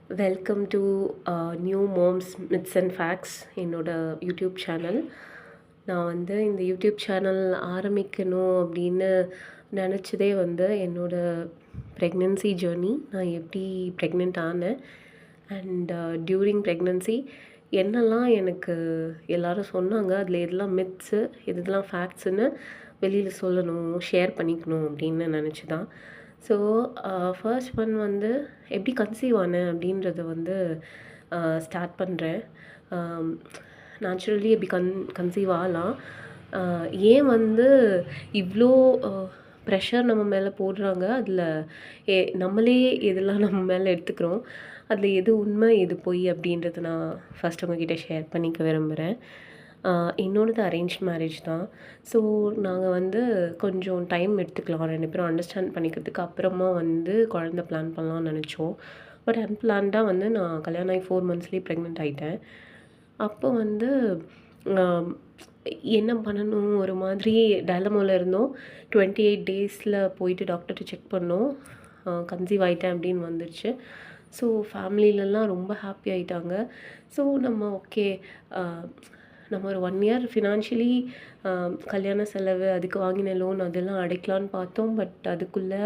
Welcome to new moms myths and facts என்னோட YouTube channel. நான் வந்து இந்த யூடியூப் சேனல் ஆரம்பிக்கணும் அப்படின்னு நினச்சதே வந்து என்னோட ப்ரெக்னென்சி ஜேர்னி. நான் எப்படி ப்ரெக்னென்ட் ஆனேன் அண்ட் டியூரிங் ப்ரெக்னென்சி என்னெல்லாம் எனக்கு எல்லாரும் சொன்னாங்க, அதில் எதெல்லாம் மித்ஸு எதெல்லாம் ஃபேக்ட்ஸுன்னு வெளியில் சொல்லணும், ஷேர் பண்ணிக்கணும் அப்படின்னு நினச்சி தான். ஸோ ஃபர்ஸ்ட் ஒன் வந்து எப்படி கன்சீவ் ஆனேன் அப்படின்றத வந்து ஸ்டார்ட் பண்ணுறேன். நேச்சுரலி எப்படி கன்சீவ் ஆகலாம், ஏன் வந்து இவ்வளோ ப்ரெஷர் நம்ம மேலே போடுறாங்க, அதில் நம்மளே எதெல்லாம் நம்ம மேலே எடுத்துக்கிறோம், அதில் எது உண்மை எது பொய் அப்படின்றத நான் ஃபஸ்ட் உங்ககிட்ட ஷேர் பண்ணிக்க விரும்புகிறேன். என்னோடது அரேஞ்ச் மேரேஜ் தான். ஸோ நாங்கள் வந்து கொஞ்சம் டைம் எடுத்துக்கலாம் 2 பேரும் அண்டர்ஸ்டாண்ட் பண்ணிக்கிறதுக்கு. அப்புறமா வந்து குழந்த பிளான் பண்ணலாம்னு நினச்சோம். பட் அன்பிளான்டாக வந்து நான் கல்யாணம் ஆகி 4 மந்த்ஸ்லேயே ப்ரெக்னென்ட் ஆகிட்டேன். அப்போ வந்து என்ன பண்ணணும் ஒரு மாதிரி டயலமாவில் இருந்தோம். 28 டேஸில் போயிட்டு டாக்டர்கிட்ட செக் பண்ணோம், கன்சீவ் ஆகிட்டேன் அப்படின்னு வந்துருச்சு. ஸோ ஃபேமிலிலலாம் ரொம்ப ஹாப்பி ஆகிட்டாங்க. ஸோ நம்ம ஓகே, நம்ம ஒரு 1 இயர் ஃபினான்ஷியலி கல்யாண செலவு, அதுக்கு வாங்கின லோன் அதெல்லாம் அடைக்கலான்னு பார்த்தோம். பட் அதுக்குள்ளே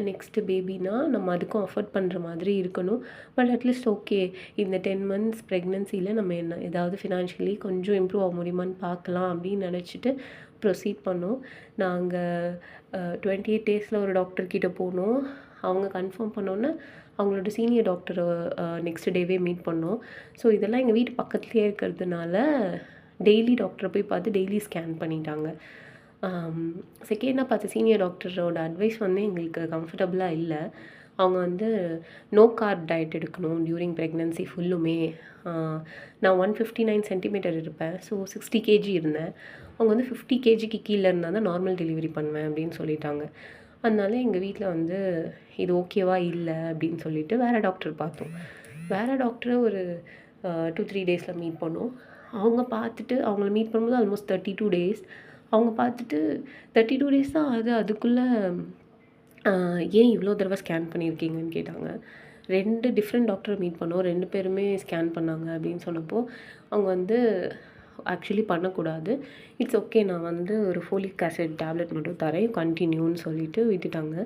நெக்ஸ்ட்டு பேபினா நம்ம அதுக்கும் அஃபோர்ட் பண்ணுற மாதிரி இருக்கணும். பட் அட்லீஸ்ட் ஓகே, இந்த 10 மந்த்ஸ் ப்ரெக்னென்சியில் நம்ம ஏதாவது ஃபினான்ஷியலி கொஞ்சம் இம்ப்ரூவ் ஆக முடியுமான்னு பார்க்கலாம் அப்படின்னு நினச்சிட்டு ப்ரொசீட் பண்ணோம். நாங்கள் 28 டேஸில் ஒரு டாக்டர்கிட்ட போனோம். அவங்க கன்ஃபார்ம் பண்ணோன்னே அவங்களோட சீனியர் டாக்டரை நெக்ஸ்ட் டேவே மீட் பண்ணோம். ஸோ இதெல்லாம் எங்கள் வீட்டு பக்கத்துலேயே இருக்கிறதுனால டெய்லி டாக்டரை போய் பார்த்து டெய்லி ஸ்கேன் பண்ணிட்டாங்க. செகண்டாக பார்த்த சீனியர் டாக்டரோட அட்வைஸ் வந்து எங்களுக்கு கம்ஃபர்டபுளாக இல்லை. அவங்க வந்து நோ கார்ப் டயட் எடுக்கணும் டியூரிங் ப்ரெக்னென்சி ஃபுல்லுமே. நான் 159 சென்டிமீட்டர் இருப்பேன். ஸோ 60 கேஜி இருந்தேன். அவங்க வந்து 50 கேஜிக்கு கீழே இருந்தால் தான் நார்மல் டெலிவரி பண்ணுவேன் அப்படின்னு சொல்லிட்டாங்க. அதனால எங்கள் வீட்டில் வந்து இது ஓகேவா இல்லை அப்படின்னு சொல்லிட்டு வேறு டாக்டர் பார்த்தோம். வேறு டாக்டரை ஒரு 2-3 டேஸில் மீட் பண்ணோம். அவங்க பார்த்துட்டு அவங்கள மீட் பண்ணும்போது ஆல்மோஸ்ட் 32 டேஸ். அவங்க பார்த்துட்டு 32 டேஸ் தான் ஆகுது, அதுக்குள்ளே ஏன் இவ்வளோ தடவை ஸ்கேன் பண்ணியிருக்கீங்கன்னு கேட்டாங்க. 2 டிஃப்ரெண்ட் டாக்டரை மீட் பண்ணோம். 2 பேருமே ஸ்கேன் பண்ணாங்க அப்படின்னு சொன்னப்போ அவங்க வந்து ஆக்சுவலி பண்ணக்கூடாது, இட்ஸ் ஓகே, நான் வந்து ஒரு ஃபோலிக் ஆசிட் டேப்லெட் மட்டும் தரேன், கண்டினியூன்னு சொல்லிவிட்டு விட்டுட்டாங்க.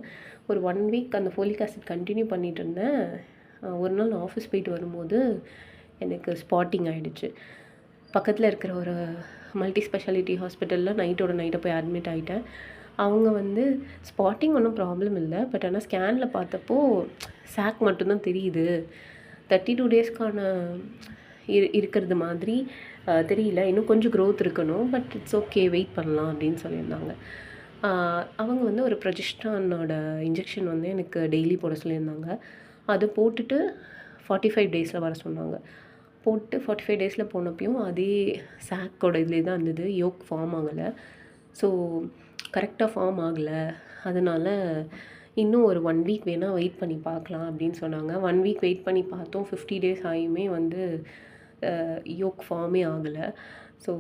ஒரு 1 வீக் அந்த ஃபோலிக் ஆசிட் கண்டினியூ பண்ணிகிட்டு இருந்தேன். ஒரு நாள் ஆஃபீஸ் போயிட்டு வரும்போது எனக்கு ஸ்பாட்டிங் ஆகிடுச்சு. பக்கத்தில் இருக்கிற ஒரு மல்டி ஸ்பெஷாலிட்டி ஹாஸ்பிட்டலில் நைட்டை போய் அட்மிட் ஆகிட்டேன். அவங்க வந்து ஸ்பாட்டிங் ஒன்றும் ப்ராப்ளம் இல்லை, பட் ஆனால் ஸ்கேனில் பார்த்தப்போ சாக் மட்டும்தான் தெரியுது, 32 டேஸ்க்கான இருக்கிறது மாதிரி தெரியல, இன்னும் கொஞ்சம் க்ரோத் இருக்கணும், பட் இட்ஸ் ஓகே, வெயிட் பண்ணலாம் அப்படின்னு சொல்லியிருந்தாங்க. அவங்க வந்து ஒரு ப்ரொஜெஸ்ட்ரானோட இன்ஜெக்ஷன் வந்து எனக்கு டெய்லி போட சொல்லியிருந்தாங்க. அதை போட்டுட்டு 45 டேஸில் வர சொன்னாங்க. போட்டு 45 டேஸில் போனப்பையும் அதே சாக்கோட இதிலே தான் இருந்தது, யோக் ஃபார்ம் ஆகலை. ஸோ கரெக்டாக ஃபார்ம் ஆகலை, அதனால் இன்னும் ஒரு 1 வீக் வேணால் வெயிட் பண்ணி பார்க்கலாம் அப்படின்னு சொன்னாங்க. 1 வீக் வெயிட் பண்ணி பார்த்தோம். 50 டேஸ் ஆகியுமே வந்து யோக் ஃபார்மே ஆகலை. ஸோ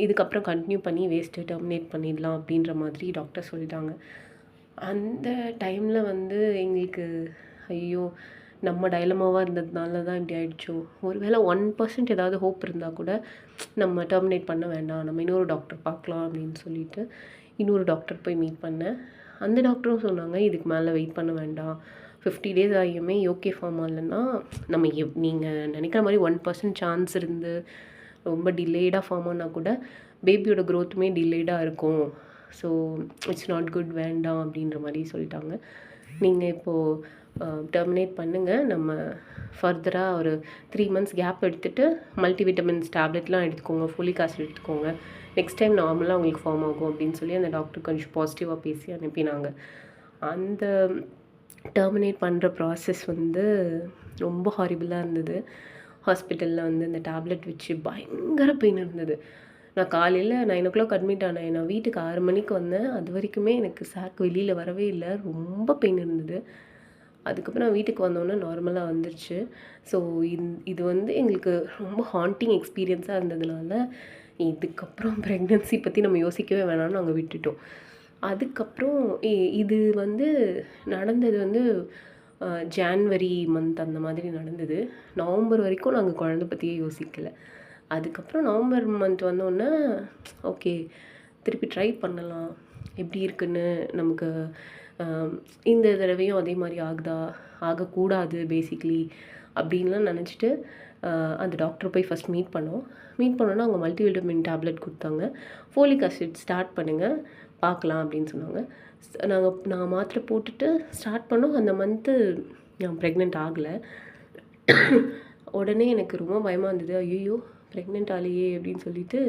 இதுக்கப்புறம் கண்டினியூ பண்ணி வேஸ்ட்டு, டெர்மினேட் பண்ணிடலாம் அப்படின்ற மாதிரி டாக்டர் சொல்லிட்டாங்க. அந்த டைமில் வந்து எங்களுக்கு ஐயோ, நம்ம டைலமாவாக இருந்ததுனால தான் இப்படி ஆகிடுச்சோ, ஒரு வேளை 1% ஏதாவது ஹோப் இருந்தால் கூட நம்ம டெர்மினேட் பண்ண வேண்டாம், நம்ம இன்னொரு டாக்டர் பார்க்கலாம் அப்படின்னு சொல்லிட்டு இன்னொரு டாக்டர் போய் மீட் பண்ணேன். அந்த டாக்டரும் சொன்னாங்க, இதுக்கு மேலே வெயிட் பண்ண வேண்டாம், 50 டேஸ் ஆகியுமே ஓகே ஃபார்ம் ஆகலைன்னா நம்ம நீங்கள் நினைக்கிற மாதிரி 1% சான்ஸ் இருந்து ரொம்ப டிலேடாக ஃபார்ம் ஆனால் கூட பேபியோட க்ரோத்துமே டிலேடாக இருக்கும். ஸோ இட்ஸ் நாட் குட், வேண்டாம் அப்படின்ற மாதிரி சொல்லிட்டாங்க. நீங்கள் இப்போது டெர்மினேட் பண்ணுங்கள், நம்ம ஃபர்தராக ஒரு 3 மந்த்ஸ் கேப் எடுத்துகிட்டு மல்டிவிட்டமின்ஸ் டேப்லெட்லாம் எடுத்துக்கோங்க, ஃபோலிக் ஆசிட் எடுத்துக்கோங்க, நெக்ஸ்ட் டைம் நார்மலாக உங்களுக்கு ஃபார்ம் ஆகும் அப்படின்னு சொல்லி அந்த டாக்டர் கொஞ்சம் பாசிட்டிவாக பேசி அனுப்பினாங்க. அந்த டெர்மினேட் பண்ணுற ப்ராசஸ் வந்து ரொம்ப ஹாரிபிளாக இருந்தது. ஹாஸ்பிட்டலில் வந்து அந்த டேப்லெட் வச்சு பயங்கர பெயின் இருந்தது. நான் காலையில் 9 o'clock அட்மிட் ஆனேன். நான் வீட்டுக்கு 6 மணிக்கு வந்தேன். அது வரைக்குமே எனக்கு சாக் வெளியில் வரவே இல்லை, ரொம்ப பெயின் இருந்தது. அதுக்கப்புறம் நான் வீட்டுக்கு வந்தோன்னே நார்மலாக வந்துருச்சு. ஸோ இது வந்து எங்களுக்கு ரொம்ப ஹாண்டிங் எக்ஸ்பீரியன்ஸாக இருந்ததுனால இதுக்கப்புறம் ப்ரெக்னென்சி பற்றி நம்ம யோசிக்கவே வேணாம்னு நாங்கள் விட்டுட்டோம். அதுக்கப்புறம் இது வந்து நடந்தது வந்து ஜான்வரி மந்த் அந்த மாதிரி நடந்தது. நவம்பர் வரைக்கும் நாங்கள் குழந்தை பற்றியே யோசிக்கல. அதுக்கப்புறம் நவம்பர் மந்த் வந்தோடனே ஓகே திருப்பி ட்ரை பண்ணலாம் எப்படி இருக்குன்னு நமக்கு. இந்த தடவையும் அதே மாதிரி ஆகுதா, ஆகக்கூடாது பேசிக்லி அப்படின்லாம் நினச்சிட்டு அந்த டாக்டரை போய் ஃபஸ்ட் மீட் பண்ணோன்னா அவங்க மல்டிவிட்டமின் டேப்லெட் கொடுத்தாங்க. ஃபோலிக் ஆசிட் ஸ்டார்ட் பண்ணுங்கள் பார்க்கலாம் அப்படின்னு சொன்னாங்க. நாங்கள் மாத்திரை போட்டுட்டு ஸ்டார்ட் பண்ணோம். அந்த மந்த்து நான் ப்ரெக்னென்ட் ஆகலை. உடனே எனக்கு ரொம்ப பயமாக இருந்தது. ஐயோ ப்ரெக்னென்ட் ஆகலையே அப்படின்னு சொல்லிட்டு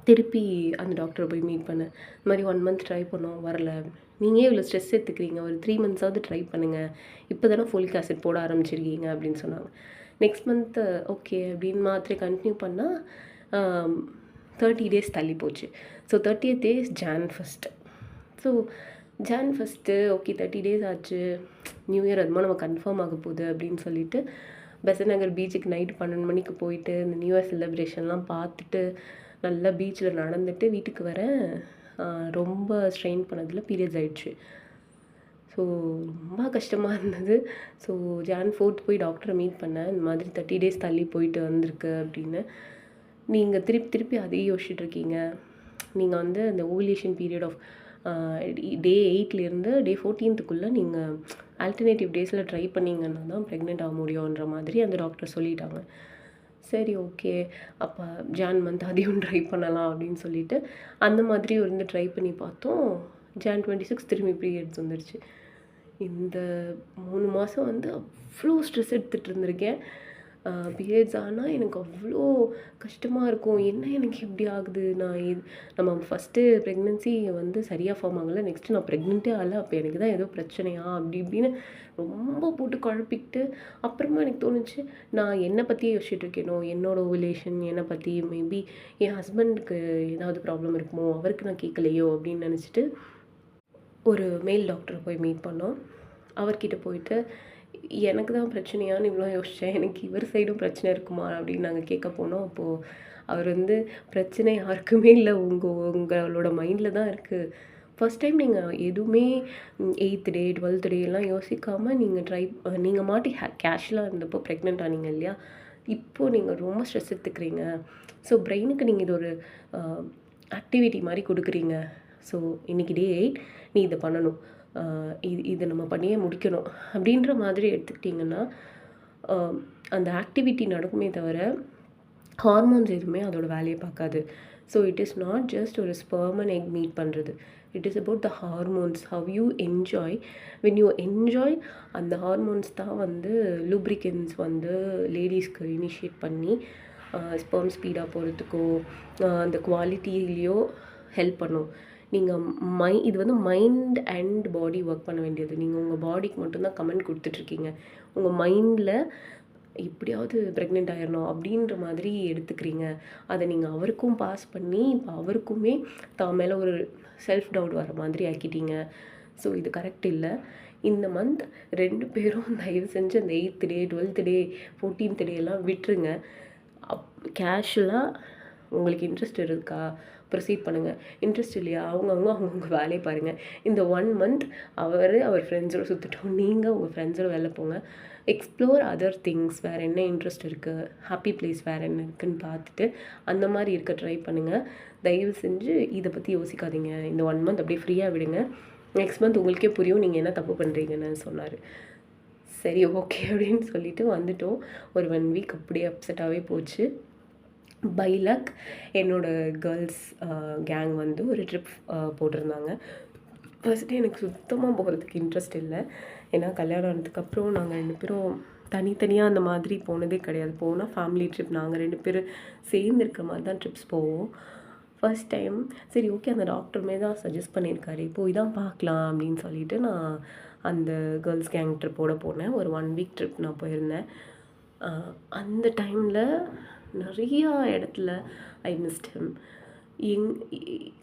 திருப்பி அந்த டாக்டரை போய் மீட் பண்ணேன். இந்த மாதிரி 1 மந்த் ட்ரை பண்ணோம், வரல. நீங்கள் இவ்வளோ ஸ்ட்ரெஸ் எடுத்துக்கிறீங்க, ஒரு 3 மந்த்ஸாவது ட்ரை பண்ணுங்கள், இப்போ தானே ஃபோலிக் ஆசிட் போட ஆரம்பிச்சிருக்கீங்க அப்படின்னு சொன்னாங்க. நெக்ஸ்ட் மந்த்து ஓகே அப்படின்னு மாத்திரை கண்டினியூ பண்ணால் 30 டேஸ் தள்ளி போச்சு. So 30th day Jan 1. So Jan 1 okay 30 days ஆச்சு, நியூ இயர் அதுமா நம்ம கன்ஃபார்ம் ஆக போகுது அப்படின்னு சொல்லிட்டு பெசன்ட் நகர் பீச்சுக்கு நைட்டு 12 மணிக்கு போயிட்டு இந்த நியூ இயர் செலிப்ரேஷன்லாம் பார்த்துட்டு நல்லா பீச்சில் நடந்துட்டு வீட்டுக்கு வரேன். ரொம்ப ஸ்ட்ரெயின் பண்ணதில் பீரியட்ஸ் ஆகிடுச்சு. ஸோ ரொம்ப கஷ்டமாக இருந்தது. ஸோ Jan 4 போய் டாக்டரை மீட் பண்ணேன். இந்த மாதிரி 30 டேஸ் தள்ளி போயிட்டு வந்திருக்கு அப்படின்னு. நீங்கள் திருப்பி அதையே யோசிச்சுட்ருக்கீங்க. நீங்கள் வந்து அந்த ஓவுலேஷன் பீரியட் ஆஃப் டே 8லேருந்து டே 14க்குள்ளே நீங்கள் ஆல்டர்னேட்டிவ் டேஸில் ட்ரை பண்ணிங்கன்னா தான் ப்ரெக்னென்ட் ஆக முடியுன்ற மாதிரி அந்த டாக்டர் சொல்லிட்டாங்க. சரி ஓகே அப்போ Jan மந்த் அதையும் ட்ரை பண்ணலாம் அப்படின்னு சொல்லிட்டு அந்த மாதிரி வந்து ட்ரை பண்ணி பார்த்தோம். Jan 26 திரும்பி பீரியட்ஸ் வந்துருச்சு. இந்த 3 மாதம் வந்து அவ்வளோ ஸ்ட்ரெஸ் எடுத்துகிட்டு இருந்திருக்கேன். பீரியட்ஸ் ஆனால் எனக்கு அவ்வளோ கஷ்டமாக இருக்கும். என்ன எனக்கு இப்படி ஆகுது, நம்ம ஃபஸ்ட்டு ப்ரெக்னென்சி வந்து சரியாக ஃபார்ம் ஆகலை, நெக்ஸ்ட்டு நான் ப்ரெக்னென்ட்டே ஆகலை, அப்போ எனக்கு தான் ஏதோ பிரச்சனையா அப்படி இப்படின்னு ரொம்ப போட்டு குழப்பிக்கிட்டு அப்புறமா எனக்கு தோணுச்சு நான் என்னை பற்றியே யோசிச்சுட்டு இருக்கேனோ, என்னோடய ஓவுலேஷன் என்னை பற்றி, மேபி என் ஹஸ்பண்டுக்கு ஏதாவது ப்ராப்ளம் இருக்குமோ, அவருக்கு நான் கேட்கலையோ அப்படின்னு நினச்சிட்டு ஒரு மேல் டாக்டரை போய் மீட் பண்ணோம். அவர்கிட்ட போயிட்டு எனக்கு தான் பிரச்சனையான்னு இவ்வளோ யோசித்தேன், எனக்கு இவர் சைடும் பிரச்சனை இருக்குமா அப்படின்னு நாங்கள் கேட்க போனோம். அப்போது அவர் வந்து பிரச்சனை யாருக்குமே இல்லை, உங்களோட மைண்டில் தான் இருக்குது. ஃபஸ்ட் டைம் நீங்கள் எதுவுமே 8th day 12th day எல்லாம் யோசிக்காமல் நீங்கள் மாட்டி கேஷுவலாக இருந்தப்போ ப்ரெக்னென்ட் ஆனீங்க இல்லையா, இப்போது நீங்கள் ரொம்ப ஸ்ட்ரெஸ் எடுத்துக்கிறீங்க. ஸோ பிரெயினுக்கு நீங்கள் இது ஒரு ஆக்டிவிட்டி மாதிரி கொடுக்குறீங்க. ஸோ இன்றைக்கி டே 8 நீ இதை பண்ணணும், இதை நம்ம பண்ணியே முடிக்கணும் அப்படின்ற மாதிரி எடுத்துக்கிட்டிங்கன்னா அந்த ஆக்டிவிட்டி நடக்குமே தவிர ஹார்மோன்ஸ் எதுவுமே அதோட வேலையை பார்க்காது. So it is not just ஒரு ஸ்பெர்ம் அண்ட் எக் மீட் பண்ணுறது. It is about the hormones, how you enjoy. When you enjoy அந்த ஹார்மோன்ஸ் தான் வந்து லூப்ரிகன்ஸ் வந்து லேடிஸ்க்கு இனிஷியேட் பண்ணி ஸ்பெர்ம் ஸ்பீடாக போகிறதுக்கோ அந்த குவாலிட்டிலேயோ ஹெல்ப் பண்ணும். நீங்கள் இது வந்து மைண்ட் அண்ட் பாடி ஒர்க் பண்ண வேண்டியது. நீங்கள் உங்கள் பாடிக்கு மட்டும்தான் கமெண்ட் கொடுத்துட்ருக்கீங்க. உங்கள் மைண்டில் எப்படியாவது ப்ரெக்னென்ட் ஆயிடணும் அப்படின்ற மாதிரி எடுத்துக்கிறீங்க. அதை நீங்கள் அவருக்கும் பாஸ் பண்ணி இப்போ அவருக்குமே தான் மேலே ஒரு செல்ஃப் டவுட் வர மாதிரி ஆக்கிட்டீங்க. ஸோ இது கரெக்ட் இல்லை. இந்த மந்த் 2 பேரும் தயவு செஞ்சு அந்த 8th day 12th day 14th day எல்லாம் விட்டுருங்க. கேஷுவலாக உங்களுக்கு இன்ட்ரெஸ்ட் இருக்கா ப்ரொசீட் பண்ணுங்கள். இன்ட்ரெஸ்ட் இல்லையா அவங்கவுங்க வேலையை பாருங்கள். இந்த 1 month அவர் ஃப்ரெண்ட்ஸோடு சுற்றட்டும், நீங்கள் உங்கள் ஃப்ரெண்ட்ஸோட வெளில போங்க. Explore other things. வேறு என்ன இன்ட்ரெஸ்ட் இருக்குது, ஹாப்பி பிளேஸ் வேறு என்ன இருக்குதுன்னு பார்த்துட்டு அந்த மாதிரி இருக்க ட்ரை பண்ணுங்கள். தயவு செஞ்சு இதை பற்றி யோசிக்காதீங்க. இந்த 1 month அப்படியே ஃப்ரீயாக விடுங்க. நெக்ஸ்ட் மந்த் உங்களுக்கே புரியும் நீங்கள் என்ன தப்பு பண்ணுறீங்கன்னு சொன்னார். சரி ஓகே அப்படின்னு சொல்லிவிட்டு வந்துட்டோம். ஒரு 1 week அப்படியே அப்செட்டாகவே போச்சு. பை லக் என்னோடய கேர்ள்ஸ் கேங் வந்து ஒரு ட்ரிப் போட்டிருந்தாங்க. ஃபஸ்ட்டு எனக்கு சுத்தமாக போகிறதுக்கு இன்ட்ரெஸ்ட் இல்லை. ஏன்னா கல்யாணம் ஆனதுக்கப்புறம் நாங்கள் 2 பேரும் தனித்தனியாக அந்த மாதிரி போனதே கிடையாது. போனால் ஃபேமிலி ட்ரிப் நாங்கள் 2 பேர் சேர்ந்து இருக்கிற மாதிரி தான் ட்ரிப்ஸ் போவோம். ஃபர்ஸ்ட் டைம் சரி ஓகே அந்த டாக்டருமே தான் சஜஸ்ட் பண்ணியிருக்காரு, போய் தான் பார்க்கலாம் அப்படின்னு சொல்லிட்டு நான் அந்த கேர்ள்ஸ் கேங் ட்ரிப்போடு போனேன். ஒரு 1 week ட்ரிப் நான் போயிருந்தேன். அந்த டைமில் நிறையா இடத்துல ஐ மிஸ்ட் ஹிம்.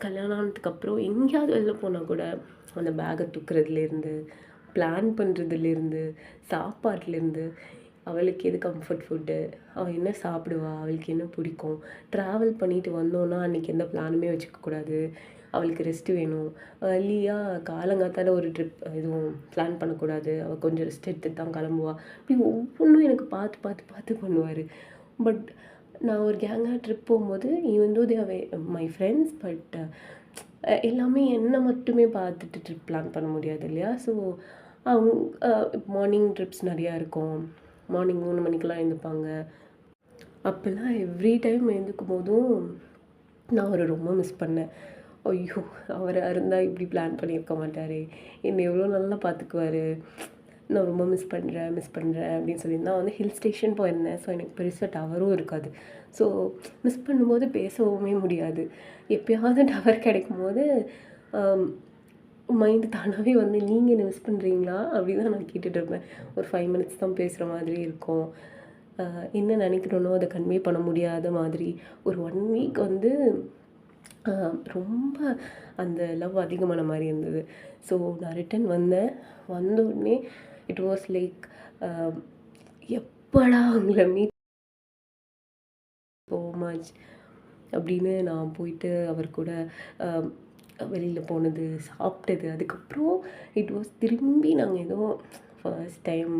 கல்யாணம் ஆனதுக்கப்புறம் எங்கேயாவது வெளில போனால் கூட அந்த பேக்கை தூக்குறதுலேருந்து, பிளான் பண்ணுறதுலேருந்து, சாப்பாட்லேருந்து, அவளுக்கு எது கம்ஃபர்ட் ஃபுட்டு, அவள் என்ன சாப்பிடுவா, அவளுக்கு என்ன பிடிக்கும், ட்ராவல் பண்ணிட்டு வந்தோன்னா அன்றைக்கி எந்த பிளானுமே வச்சுக்கக்கூடாது. அவளுக்கு ரெஸ்ட்டு வேணும். ஏர்லியாக காலங்காத்தால ஒரு ட்ரிப் எதுவும் பிளான் பண்ணக்கூடாது. அவள் கொஞ்சம் ரெஸ்ட் எடுத்துட்டு தான் கிளம்புவா. இப்படி ஒவ்வொன்றும் எனக்கு பார்த்து பார்த்து பார்த்து பண்ணுவார். பட் நான் ஒரு கேங்காக ட்ரிப் போகும்போது even though they are my friends, but எல்லாமே என்னை மட்டுமே பார்த்துட்டு ட்ரிப் பிளான் பண்ண முடியாது இல்லையா? ஸோ அவங்க மார்னிங் ட்ரிப்ஸ் நிறையா இருக்கும். மார்னிங் 3 மணிக்கெலாம் எழுந்துப்பாங்க. அப்போல்லாம் எவ்ரி டைம் எழுந்துக்கும் போதும் நான் அவரை ரொம்ப மிஸ் பண்ணேன். ஐயோ! அவராக இருந்தால் இப்படி பிளான் பண்ணியிருக்க மாட்டாரே, என்னை எவ்வளோ நல்லா பார்த்துக்குவாரு, நான் ரொம்ப மிஸ் பண்ணுறேன் அப்படின்னு சொல்லி நான் வந்து ஹில் ஸ்டேஷன் போயிருந்தேன். ஸோ எனக்கு பெருசாக டவரும் இருக்காது. ஸோ மிஸ் பண்ணும்போது பேசவுமே முடியாது. எப்போயாவது டவர் கிடைக்கும்போது மைண்டு தானாகவே வந்து நீங்கள் என்ன மிஸ் பண்ணுறீங்களா அப்படின்னு தான் நான் கேட்டுட்டு இருப்பேன். ஒரு 5 மினிட்ஸ் தான் பேசுகிற மாதிரி இருக்கும். என்ன நினைக்கிறோனோ அதை கன்வே பண்ண முடியாத மாதிரி ஒரு 1 வீக் வந்து ரொம்ப அந்த லவ் அதிகமான மாதிரி இருந்தது. ஸோ நான் ரிட்டன் வந்தேன். வந்த உடனே இட் வாஸ் லைக் எப்படா அவங்கள மீட் ஸோ மச் அப்படின்னு நான் போயிட்டு அவர் கூட வெளியில் போனது, சாப்பிட்டது. அதுக்கப்புறம் இட் வாஸ் திரும்பி நாங்கள் ஏதோ ஃபர்ஸ்ட் டைம்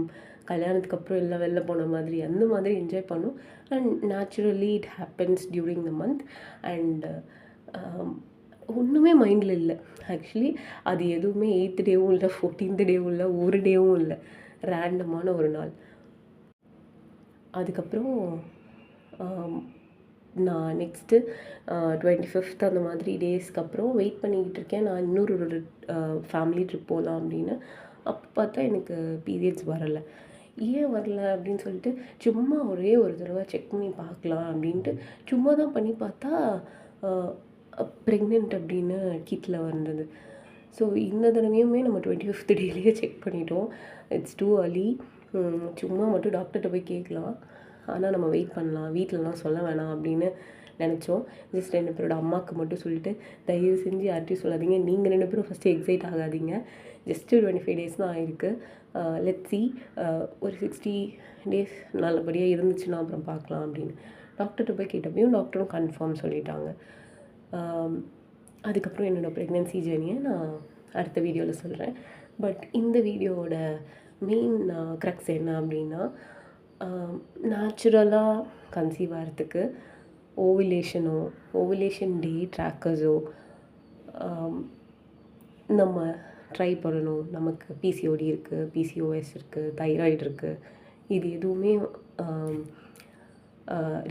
கல்யாணத்துக்கு அப்புறம் எல்லாம் வெளில போன மாதிரி அந்த மாதிரி என்ஜாய் பண்ணோம். And naturally it happens during the month. And ஒன்றுமே மைண்டில் இல்லை ஆக்சுவலி. அது எதுவுமே 8th டேவும் இல்லை, 14th டேவும் இல்லை, ஒரு டேவும் இல்லை, ரேண்டமான ஒரு நாள். அதுக்கப்புறம் நான் நெக்ஸ்ட்டு 25th அந்த மாதிரி டேஸ்க்கு அப்புறம் வெயிட் பண்ணிக்கிட்டு இருக்கேன். நான் இன்னொரு ஒரு ஃபேமிலி ட்ரிப் போகலாம் அப்படின்னு. அப்போ பார்த்தா எனக்கு பீரியட்ஸ் வரலை. ஏன் வரல அப்படின்னு சொல்லிட்டு சும்மா ஒரே ஒரு தடவை செக் பண்ணி பார்க்கலாம் அப்படின்ட்டு சும்மா தான் பண்ணி பார்த்தா ப்ரெக்னென்ட் அப்படின்னு கிட்டில் வந்தது. ஸோ இந்த தடவையுமே நம்ம 25th டேலேயே செக் பண்ணிட்டோம். It's two அர்லி. சும்மா மட்டும் டாக்டர்கிட்ட போய் கேட்கலாம், ஆனால் நம்ம வெயிட் பண்ணலாம், வீட்டிலலாம் சொல்ல வேணாம் அப்படின்னு நினச்சோம். ஜஸ்ட் 2 பேரோட அம்மாவுக்கு மட்டும் சொல்லிட்டு தயவு செஞ்சு யார்ட்டையும் சொல்லாதீங்க, நீங்கள் 2 பேரும் ஃபஸ்ட்டு எக்ஸைட் ஆகாதீங்க, ஜஸ்ட்டு 25 டேஸ் தான் ஆகிருக்கு, லெட்ஸ் சி, ஒரு 60 டேஸ் நல்லபடியாக இருந்துச்சுன்னா அப்புறம் பார்க்கலாம் அப்படின்னு டாக்டர்கிட்ட போய் கேட்டப்பையும் டாக்டரும் கன்ஃபார்ம் சொல்லிட்டாங்க. அதுக்கப்புறம் என்னோடய ப்ரெக்னென்சி ஜேர்னியை நான் அடுத்த வீடியோவில் சொல்கிறேன். பட் இந்த வீடியோவோட மெயின் க்ரக்ஸ் என்ன அப்படின்னா, நேச்சுரலாக கன்சீவ் ஆகிறதுக்கு ஓவுலேஷன் டே ட்ராக்கர்ஸோ நம்ம ட்ரை பண்ணணும். நமக்கு பிசிஓடி இருக்குது, பிசிஓஎஸ் இருக்குது, தைராய்டு இருக்குது, இது எதுவுமே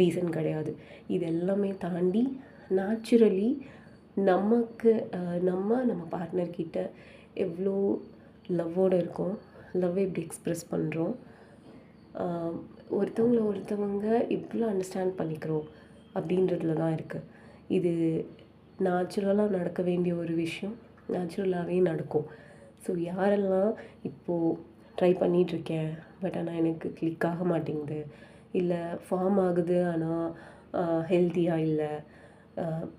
ரீசன் கிடையாது. இது எல்லாமே தாண்டி நேச்சுரலி நமக்கு நம்ம பார்ட்னர்கிட்ட எவ்வளோ லவ்வோடு இருக்கோம், லவ்வை எப்படி எக்ஸ்ப்ரெஸ் பண்ணுறோம், ஒருத்தவங்க எவ்வளோ அண்டர்ஸ்டாண்ட் பண்ணிக்கிறோம் அப்படின்றதுல தான் இருக்குது. இது நேச்சுரலாக நடக்க வேண்டிய ஒரு விஷயம், நேச்சுரலாகவே நடக்கும். ஸோ யாரெல்லாம் இப்போது ட்ரை பண்ணிகிட்ருக்கேன் பட் ஆனால் எனக்கு கிளிக் ஆக மாட்டேங்குது, இல்லை ஃபார்ம் ஆகுது ஆனால் ஹெல்த்தியாக இல்லை,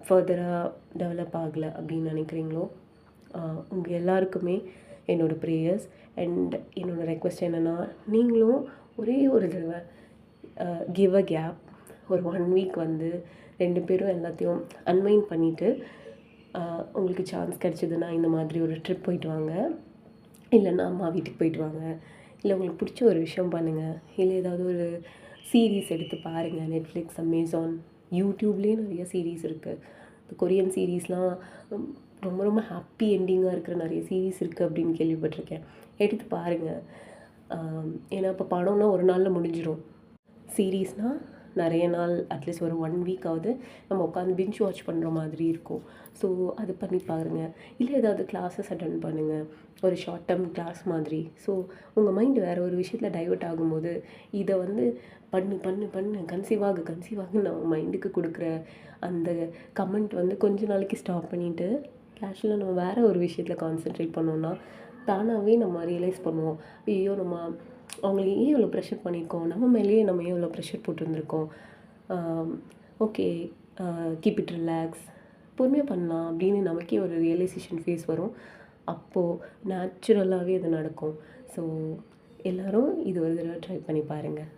ஃபர்தராக டெவலப் ஆகலை அப்படின்னு நினைக்கிறீங்களோ, உங்கள் எல்லாருக்குமே என்னோடய ப்ரேயர்ஸ் அண்ட் என்னோடய ரெக்வெஸ்ட் என்னென்னா, நீங்களும் ஒரே ஒரு தடவை கிவ் அ கேப், ஒரு 1 வீக் வந்து 2 பேரும் எல்லாத்தையும் அன்வைண்ட் பண்ணிவிட்டு உங்களுக்கு சான்ஸ் கிடச்சிதுன்னா இந்த மாதிரி ஒரு ட்ரிப் போயிட்டு வாங்க, இல்லைன்னா அம்மா வீட்டுக்கு போயிட்டு வாங்க, இல்லை உங்களுக்கு பிடிச்ச ஒரு விஷயம் பண்ணுங்கள், இல்லை ஏதாவது ஒரு சீரீஸ் எடுத்து பாருங்கள். நெட்ஃப்ளிக்ஸ், அமேசான், யூடியூப்லேயே நிறைய சீரீஸ் இருக்குது. இந்த கொரியன் சீரீஸ்லாம் ரொம்ப ரொம்ப ஹாப்பி எண்டிங்காக இருக்கிற நிறைய சீரீஸ் இருக்குது அப்படின்னு கேள்விப்பட்டிருக்கேன். எடுத்து பாருங்கள். ஏன்னா இப்போ படம்னா ஒரு நாளில் முடிஞ்சிடும். சீரீஸ்னால் நிறைய நாள், அட்லீஸ்ட் ஒரு 1 வீக்காவது நம்ம உட்காந்து பிஞ்ச் வாட்ச் பண்ணுற மாதிரி இருக்கும். ஸோ அது பண்ணி பாருங்கள். இல்லை ஏதாவது கிளாஸஸ் அட்டெண்ட் பண்ணுங்கள், ஒரு ஷார்ட் டேர்ம் கிளாஸ் மாதிரி. ஸோ உங்கள் மைண்டு வேறு ஒரு விஷயத்தில் டைவர்ட் ஆகும்போது இதை வந்து பண்ணு கன்சீவ் ஆகுன்னு நம்ம மைண்டுக்கு கொடுக்குற அந்த கமெண்ட் வந்து கொஞ்ச நாளைக்கு ஸ்டாப் பண்ணிவிட்டு கேஷுவலாக நம்ம வேறு ஒரு விஷயத்தில் கான்சென்ட்ரேட் பண்ணோன்னா தானாகவே நம்ம ரியலைஸ் பண்ணுவோம், ஐயோ நம்ம அவங்கள ஏன் இவ்வளோ ப்ரெஷர் பண்ணியிருக்கோம், நம்ம மேலேயே நம்ம ஏன் இவ்வளோ ப்ரெஷர் போட்டுருந்துருக்கோம், ஓகே கீப் இட் ரிலாக்ஸ், பொறுமையாக பண்ணலாம் அப்படின்னு நமக்கே ஒரு ரியலைசேஷன் ஃபேஸ் வரும். அப்போது நேச்சுரலாகவே அது நடக்கும். ஸோ எல்லோரும் இது ஒரு தடவை ட்ரை பண்ணி பாருங்கள்.